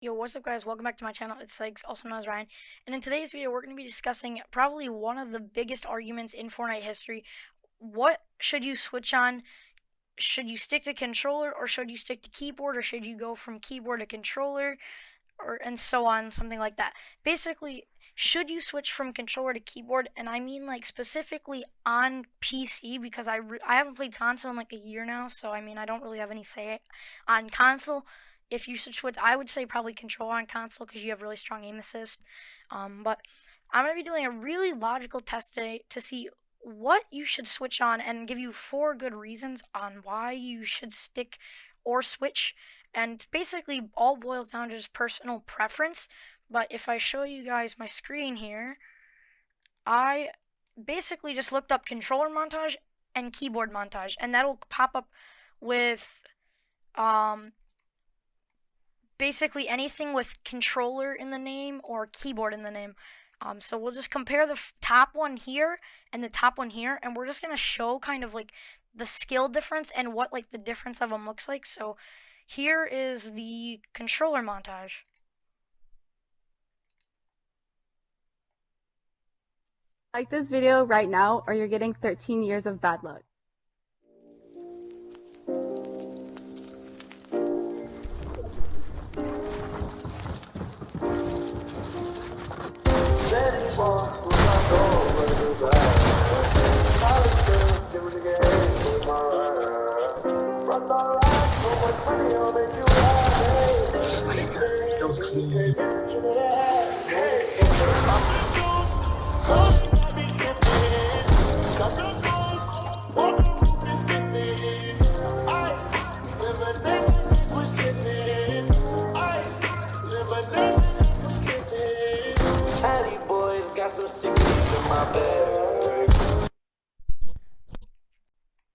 Yo, what's up guys? Welcome back to my channel. It's Sykes, also known as Ryan. And in today's video, we're going to be discussing probably one of the biggest arguments in Fortnite history. What should you switch on? Should you stick to controller or should you stick to keyboard, or should you go from keyboard to controller, or and so on, something like that. Basically, should you switch from controller to keyboard? And I mean like specifically on PC, because I haven't played console in like a year now, so I mean I don't really have any say on console. If you should switch, I would say probably controller on console because you have really strong aim assist. But I'm gonna be doing a really logical test today to see what you should switch on and give you 4 good reasons on why you should stick or switch. And basically all boils down to just personal preference. But if I show you guys my screen here, I basically just looked up controller montage and keyboard montage, and that'll pop up with um, basically anything with controller in the name or keyboard in the name. So we'll just compare the top one here and the top one here, and we're just gonna show kind of like the skill difference and what like the difference of them looks like. So here is the controller montage. Like this video right now or you're getting 13 years of bad luck. That was clean.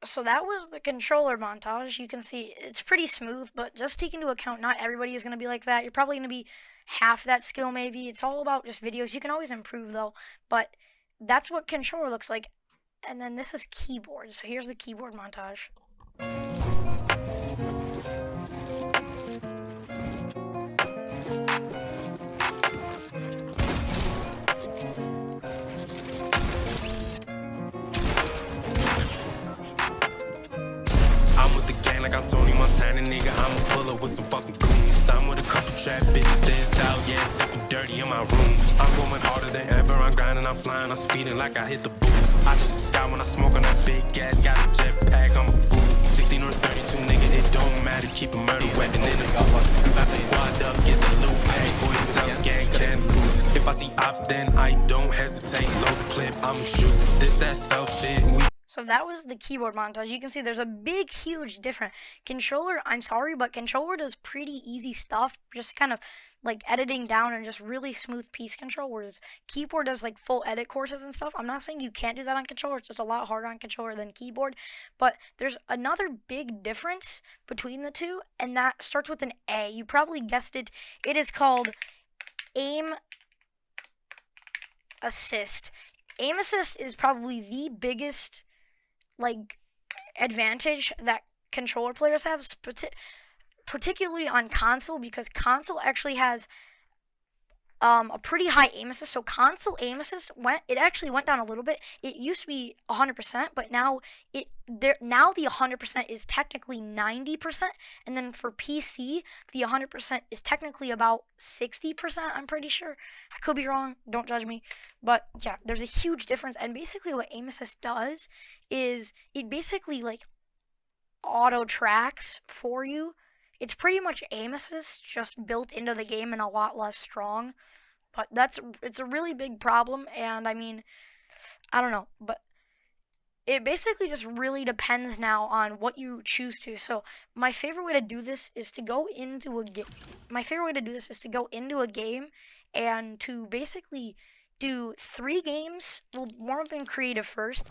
So that was the controller montage. You can see it's pretty smooth, but just take into account not everybody is going to be like that. You're probably going to be half that skill maybe. It's all about just videos. You can always improve though, but that's what controller looks like. And then this is keyboard. So here's the keyboard montage. Like I'm Tony Montana, nigga, I'm a puller with some fucking goons. I'm with a couple trap bitches, danced out, yeah, sipping dirty in my room. I'm going harder than ever, I'm grinding, I'm flying, I'm speeding like I hit the booth. I hit the sky when I smoke on that big gas, got a jetpack, I'm a fool. 16 or 32, nigga, it don't matter, keep a murder weapon in the booth. About to squad up, get the loot, hey, boys, self gang, can't lose. If I see ops, then I don't hesitate, load the clip, I'ma shoot. This, that self shit, So that was the keyboard montage. You can see there's a big, huge difference. Controller, I'm sorry, but controller does pretty easy stuff, just kind of like editing down and just really smooth piece control, whereas keyboard does like full edit courses and stuff. I'm not saying you can't do that on controller, it's just a lot harder on controller than keyboard. But there's another big difference between the two, and that starts with an A. You probably guessed it. It is called aim assist. Aim assist is probably the biggest like advantage that controller players have, particularly on console, because console actually has a pretty high aim assist. So console aim assist actually went down a little bit. It used to be 100%, but now now the 100% is technically 90%, and then for PC the 100% is technically about 60%. I'm pretty sure. I could be wrong. Don't judge me. But yeah, there's a huge difference. And basically, what aim assist does is it basically like auto tracks for you. It's pretty much aim assist just built into the game and a lot less strong. But it's a really big problem, and I mean, I don't know, but it basically just really depends now on what you choose to. So my favorite way to do this is to go into a game. My favorite way to do this is to go into a game and to basically do 3 games. We'll warm up in creative first.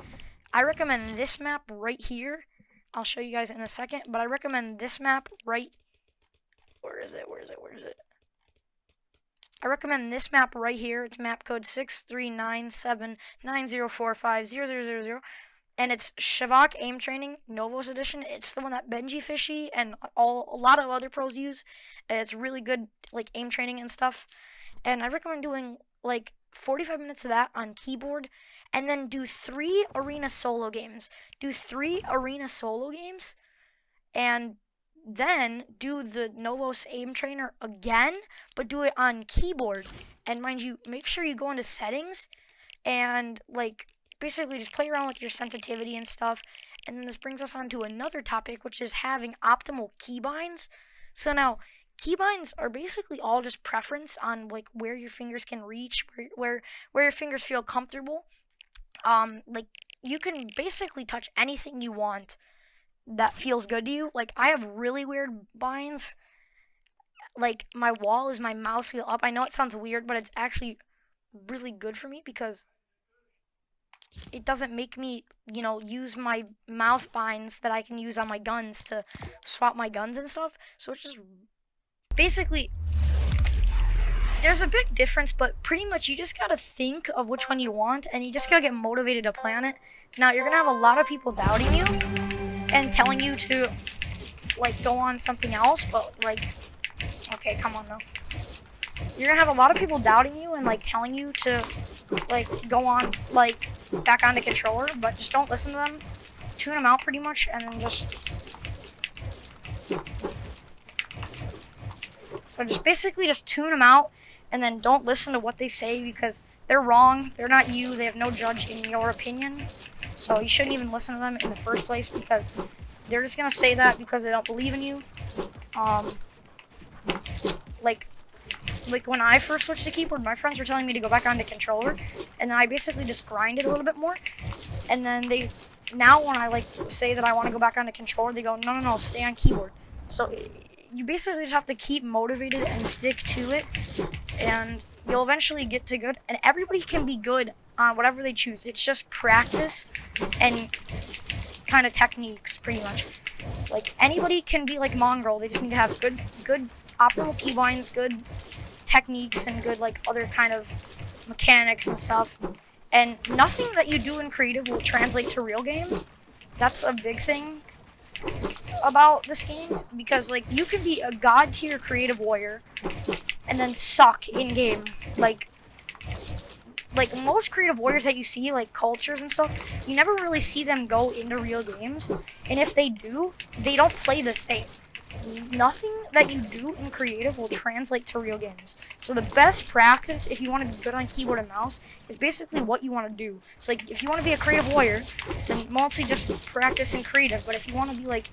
I recommend this map right here. I'll show you guys in a second, but I recommend this map right. Where is it? Where is it? Where is it? I recommend this map right here. It's map code 6397904500000. and it's Shavak Aim Training Novos Edition. It's the one that Benji Fishy and a lot of other pros use. It's really good, like aim training and stuff. And I recommend doing like 45 minutes of that on keyboard, and then do 3 arena solo games. Do 3 arena solo games, and then do the Novos Aim Trainer again, but do it on keyboard. And mind you, make sure you go into settings and like basically just play around with your sensitivity and stuff. And then this brings us on to another topic, which is having optimal keybinds. So now keybinds are basically all just preference on like where your fingers can reach, where your fingers feel comfortable. Like you can basically touch anything you want that feels good to you. Like I have really weird binds. Like my wall is my mouse wheel up. I know it sounds weird, but it's actually really good for me because it doesn't make me, use my mouse binds that I can use on my guns to swap my guns and stuff. So it's just basically, there's a big difference, but pretty much you just gotta think of which one you want, and you just gotta get motivated to play on it. Now you're gonna have a lot of people doubting you and telling you to like go on something else, but like, okay, come on though. You're gonna have a lot of people doubting you and like telling you to like go on like back onto controller, but just don't listen to them. Tune them out pretty much, and then just basically just tune them out, and then don't listen to what they say because they're wrong. They're not you. They have no judge in your opinion. So you shouldn't even listen to them in the first place because they're just gonna say that because they don't believe in you. Like when I first switched to keyboard, my friends were telling me to go back onto controller, and then I basically just grinded a little bit more. And then now when I like say that I want to go back onto controller, they go, no, stay on keyboard. So you basically just have to keep motivated and stick to it, and you'll eventually get to good. And everybody can be good on whatever they choose. It's just practice and kind of techniques, pretty much. Like anybody can be like Mongrel. They just need to have good optimal keybinds, good techniques, and good like other kind of mechanics and stuff. And nothing that you do in creative will translate to real game. That's a big thing about this game, because like you can be a god tier creative warrior and then suck in game. Like most creative warriors that you see, like cultures and stuff, you never really see them go into real games, and if they do, they don't play the same. Nothing that you do in creative will translate to real games. So the best practice if you want to be good on keyboard and mouse is basically what you want to do. So like if you want to be a creative warrior, then mostly just practice in creative. But if you want to be like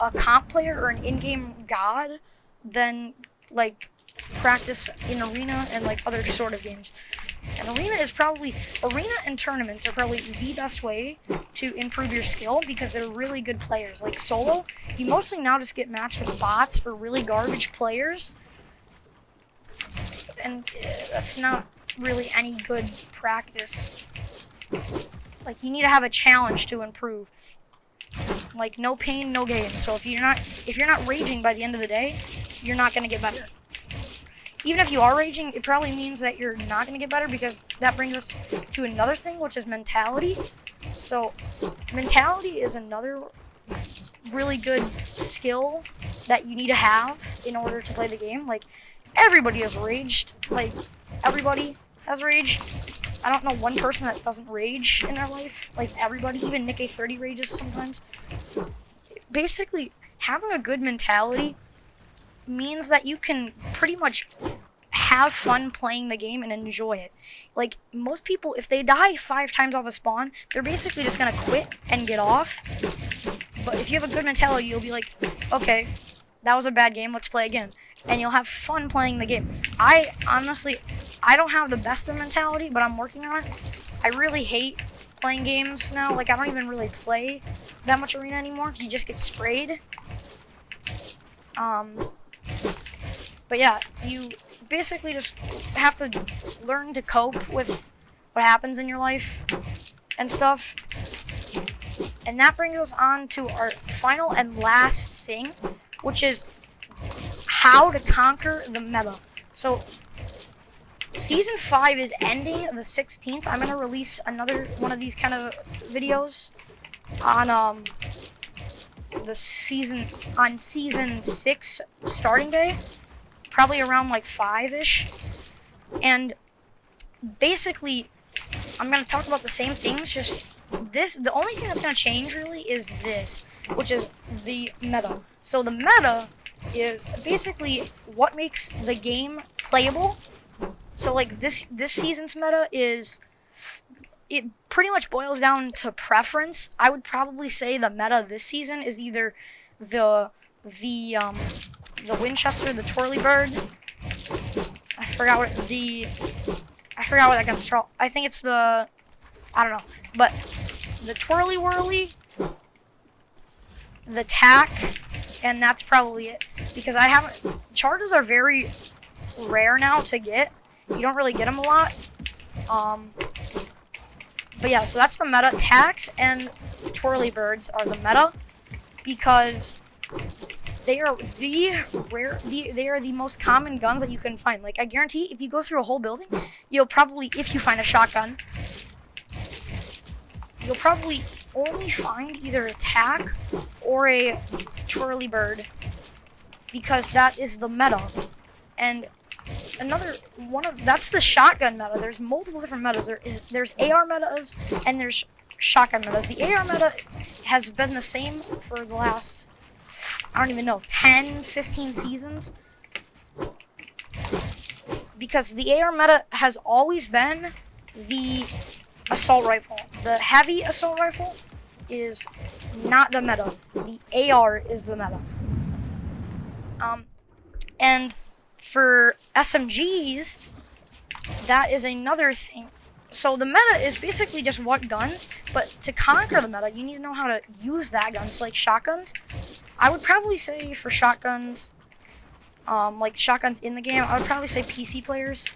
a comp player or an in-game god, then like practice in arena and like other sort of games. And arena and tournaments are probably the best way to improve your skill because they're really good players. Like solo, you mostly now just get matched with bots or really garbage players, and that's not really any good practice. Like you need to have a challenge to improve. Like no pain, no gain. So if you're not raging by the end of the day, you're not gonna get better. Even if you are raging, it probably means that you're not going to get better, because that brings us to another thing, which is mentality. So mentality is another really good skill that you need to have in order to play the game. Like everybody has raged. Like everybody has raged. I don't know one person that doesn't rage in their life. Like everybody, even Nick A30 rages sometimes. Basically, having a good mentality means that you can pretty much have fun playing the game and enjoy it. Like most people, if they die 5 times off a spawn, they're basically just gonna quit and get off. But if you have a good mentality, you'll be like, okay, that was a bad game, let's play again. And you'll have fun playing the game. I don't have the best of mentality, but I'm working on it. I really hate playing games now. Like I don't even really play that much arena anymore because you just get sprayed. But yeah, you basically just have to learn to cope with what happens in your life and stuff. And that brings us on to our final and last thing, which is how to conquer the meta. So Season 5 is ending the 16th. I'm gonna release another one of these kind of videos on season 6 starting day, probably around like 5-ish. And basically, I'm gonna talk about the same things. Just this. The only thing that's gonna change really is this, which is the meta. So the meta is basically what makes the game playable. So like this season's meta is, it pretty much boils down to preference. I would probably say the meta this season is either the Winchester, the Twirly Bird. I forgot what that gets called. I think it's I don't know, but the Twirly Whirly, the Tack, and that's probably it. Because charges are very rare now to get. You don't really get them a lot. But yeah, so that's the meta. Tacks and Twirly Birds are the meta because they are the most common guns that you can find. Like, I guarantee if you go through a whole building, you'll probably, if you find a shotgun, you'll probably only find either a Tack or a Twirly Bird because that is the meta. And that's the shotgun meta. There's multiple different metas. There's AR metas and there's shotgun metas. The AR meta has been the same for the last, I don't even know, 10, 15 seasons. Because the AR meta has always been the assault rifle. The heavy assault rifle is not the meta. The AR is the meta. And for SMGs, that is another thing. So the meta is basically just what guns, but to conquer the meta, you need to know how to use that gun. So like shotguns, I would probably say for shotguns, like shotguns in the game, I would probably say PC players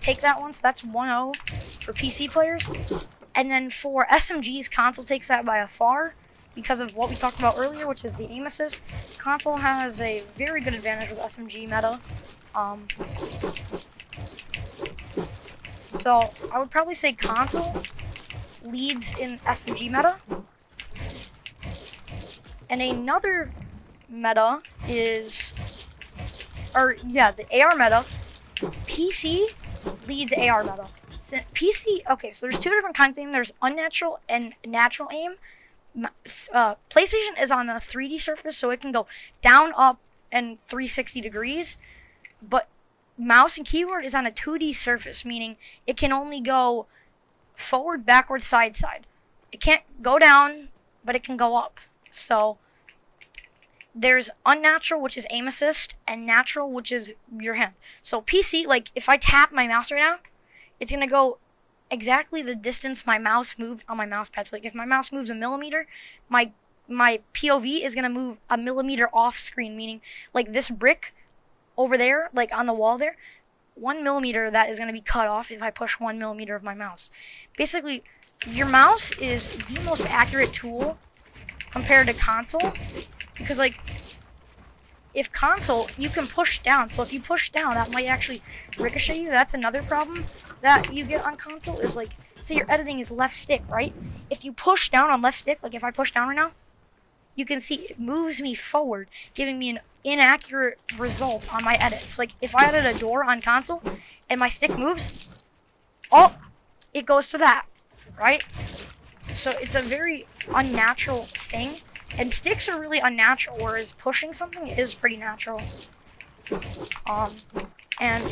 take that one. So that's 1-0 for PC players. And then for SMGs, console takes that by a far because of what we talked about earlier, which is the aim assist. Console has a very good advantage with SMG meta. So I would probably say console leads in SMG meta. And another meta is, the AR meta. PC leads AR meta. So PC, okay, so there's two different kinds of aim. There's unnatural and natural aim. PlayStation is on a 3D surface, so it can go down, up, and 360 degrees. But mouse and keyboard is on a 2D surface, meaning it can only go forward, backward, side, side. It can't go down, but it can go up. So there's unnatural, which is aim assist, and natural, which is your hand. So PC, like if I tap my mouse right now, it's gonna go exactly the distance my mouse moved on my mouse pad. So like if my mouse moves a millimeter, my POV is gonna move a millimeter off screen, meaning like this brick over there, like on the wall there, 1 millimeter of that is going to be cut off if I push 1 millimeter of my mouse. Basically, your mouse is the most accurate tool compared to console, because like, if console, you can push down, so if you push down, that might actually ricochet you. That's another problem that you get on console, is like, say your editing is left stick, right? If you push down on left stick, like if I push down right now, you can see it moves me forward, giving me an inaccurate result on my edits. Like if I edit a door on console and my stick moves, it goes to that, right? So it's a very unnatural thing, and sticks are really unnatural, whereas pushing something is pretty natural. And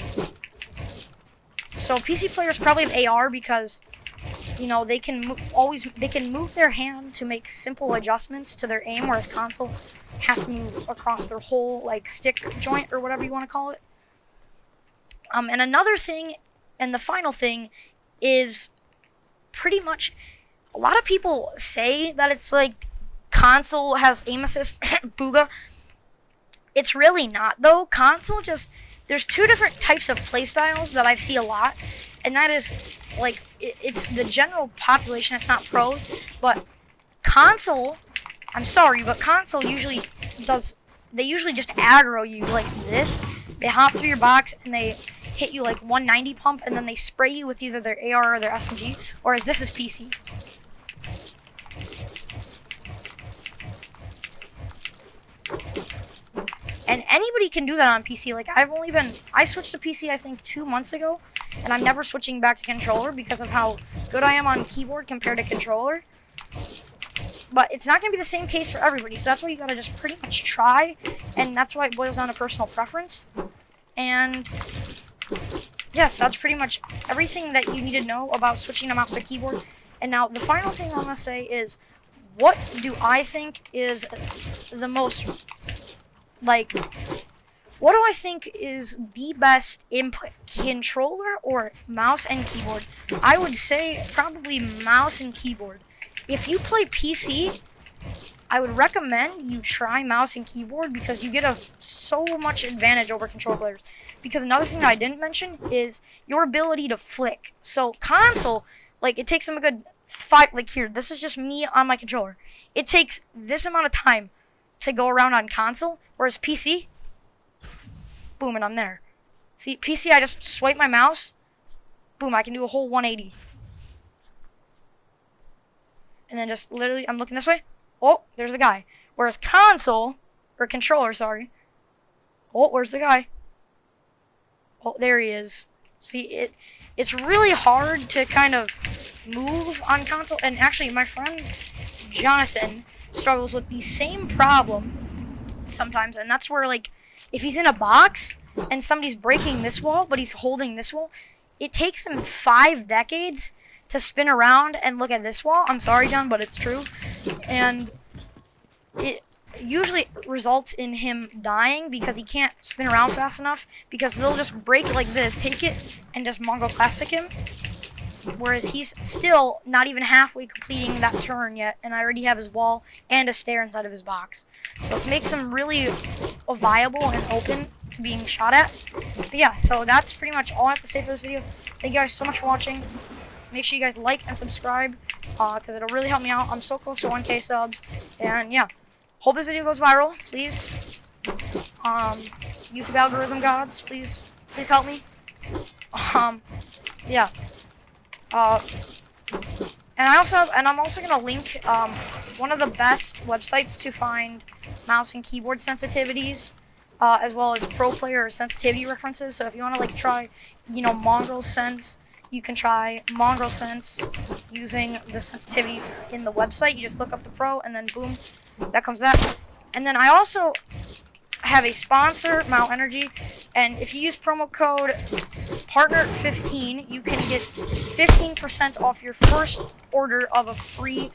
so PC players probably have AR because, you know, they can move their hand to make simple adjustments to their aim, whereas console has to move across their whole like stick joint or whatever you want to call it. And another thing, and the final thing, is pretty much a lot of people say that it's like console has aim assist, booga. It's really not though. Console just, there's two different types of playstyles that I see a lot, and that is like it's the general population. It's not pros, but console. I'm sorry, but console usually does. They usually just aggro you like this. They hop through your box and they hit you like 190 pump, and then they spray you with either their AR or their SMG, whereas this is PC. And anybody can do that on PC. Like, I switched to PC I think 2 months ago, and I'm never switching back to controller because of how good I am on keyboard compared to controller. But it's not going to be the same case for everybody, so that's why you got to just pretty much try, and that's why it boils down to personal preference. And yes, that's pretty much everything that you need to know about switching to mouse or keyboard. And now the final thing I'm going to say is, what do I think is the most, like, what do I think is the best input, controller or mouse and keyboard? I would say probably mouse and keyboard. If you play PC, I would recommend you try mouse and keyboard because you get so much advantage over controller players. Because another thing that I didn't mention is your ability to flick. So console, like, it takes them a good 5, like here, this is just me on my controller. It takes this amount of time to go around on console, whereas PC, boom, and I'm there. See, PC, I just swipe my mouse, boom, I can do a whole 180. And then just literally, I'm looking this way. Oh, there's the guy. Whereas console, or controller, sorry. Oh, where's the guy? Oh, there he is. See, it's really hard to kind of move on console. And actually, my friend Jonathan struggles with the same problem sometimes. And that's where, like, if he's in a box and somebody's breaking this wall, but he's holding this wall, it takes him 5 decades to spin around and look at this wall. I'm sorry, John, but it's true. And it usually results in him dying because he can't spin around fast enough, because they'll just break like this, take it, and just Mongol Classic him. Whereas he's still not even halfway completing that turn yet, and I already have his wall and a stair inside of his box. So it makes him really viable and open to being shot at. But yeah, so that's pretty much all I have to say for this video. Thank you guys so much for watching. Make sure you guys like and subscribe, because it'll really help me out. I'm so close to 1K subs, and yeah, hope this video goes viral, please. YouTube algorithm gods, please help me. Yeah. And I'm also gonna link one of the best websites to find mouse and keyboard sensitivities, as well as pro player sensitivity references. So if you want to like try, Mongrel Sense, you can try Mongrel Sense using the sensitivities in the website. You just look up the pro, and then boom, that comes that. And then I also have a sponsor, Mount Energy, and if you use promo code partner15, you can get 15% off your first order of a free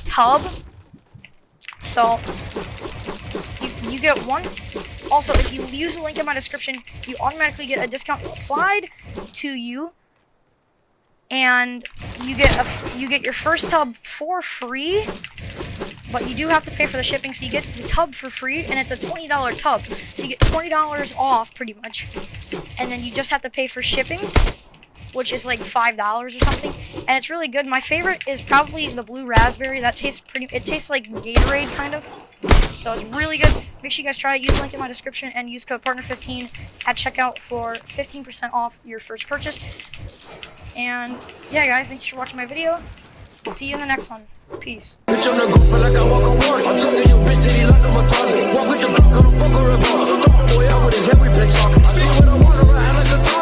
tub. So you get one. Also, if you use the link in my description, you automatically get a discount applied to you, and you get your first tub for free. But you do have to pay for the shipping, so you get the tub for free, and it's a $20 tub. So you get $20 off, pretty much. And then you just have to pay for shipping, which is like $5 or something. And it's really good. My favorite is probably the blue raspberry. That tastes it tastes like Gatorade, kind of. So it's really good. Make sure you guys try it. Use the link in my description, and use code partner15 at checkout for 15% off your first purchase. And yeah, guys, thanks for watching my video. I'll see you in the next one. Peace. Bitch, I'm the goof, feel like I walk on water. I'm talking your bitch, that he like I'm a toilet. Walk with the Glock, I'm a fucker, boy out with his every place talking. I be with a walker, I like a